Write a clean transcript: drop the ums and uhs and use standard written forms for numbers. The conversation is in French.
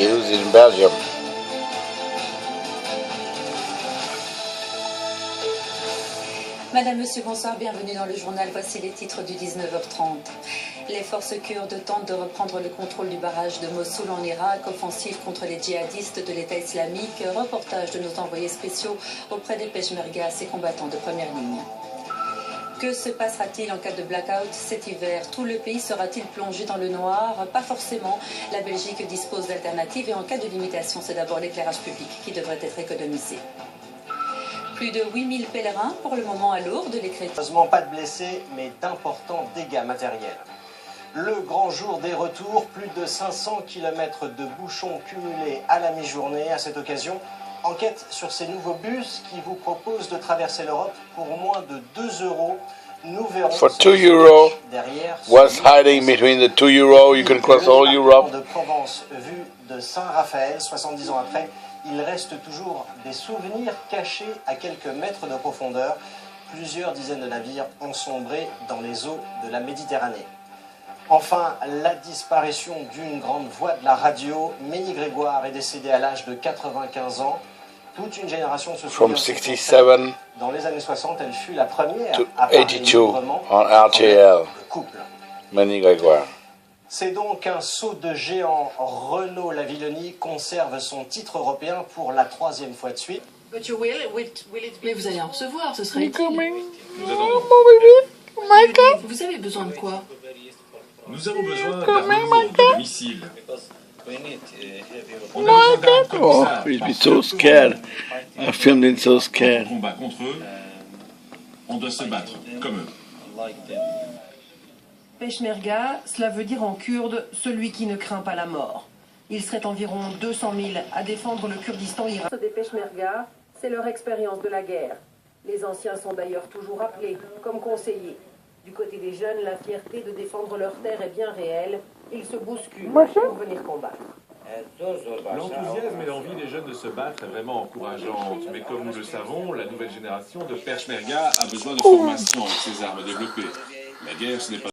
used in Belgium. Madame, Monsieur, bonsoir, bienvenue dans le journal. Voici les titres du 19h30. Les forces kurdes tentent de reprendre le contrôle du barrage de Mossoul en Irak, offensive contre les djihadistes de l'État islamique, reportage de nos envoyés spéciaux auprès des Peshmerga, ces combattants de première ligne. Que se passera-t-il en cas de blackout cet hiver? Tout le pays sera-t-il plongé dans le noir? Pas forcément. La Belgique dispose d'alternatives et en cas de limitation, c'est d'abord l'éclairage public qui devrait être économisé. Plus de 8000 pèlerins pour le moment à Lourdes, les chrétiens. Heureusement pas de blessés, mais d'importants dégâts matériels. Le grand jour des retours, plus de 500 km de bouchons cumulés à la mi-journée. À cette occasion, enquête sur ces nouveaux bus qui vous proposent de traverser l'Europe pour moins de 2 €. Nous verrons. For 2 euros, derrière. what's hiding between the 2 euros? You can cross all Europe. De Provence, vue de Saint-Raphaël, 70 ans après, il reste toujours des souvenirs cachés à quelques mètres de profondeur. Plusieurs dizaines de navires ont sombré dans les eaux de la Méditerranée. Enfin, la disparition d'une grande voix de la radio. Ménie Grégoire est décédée à l'âge de 95 ans. Toute une génération se souvient. From 67 dans les années 60, elle fut la première to à parler 82 librement on RTL. de couple. Ménie Grégoire. C'est donc un saut de géant. Renaud Lavillenie conserve son titre européen pour la 3e fois de suite. Mais vous allez en recevoir, ce sera utile. Vous avez besoin de quoi? Nous avons besoin d'un renouveau de missile. On a besoin d'armes comme Oh, ça. he's been so scared. I filmed him so Quand on scared. combat contre eux, on doit se battre comme eux. Peshmerga, cela veut dire en kurde celui qui ne craint pas la mort. Il serait environ 200 000 à défendre le Kurdistan irakien. Des Peshmerga, c'est leur expérience de la guerre. Les anciens sont d'ailleurs toujours appelés comme conseillers. Du côté des jeunes, la fierté de défendre leur terre est bien réelle. Ils se bousculent pour venir combattre. L'enthousiasme et l'envie des jeunes de se battre est vraiment encourageante. Mais comme nous le savons, la nouvelle génération de Peshmerga a besoin de formation avec ces armes développées. La guerre, ce n'est pas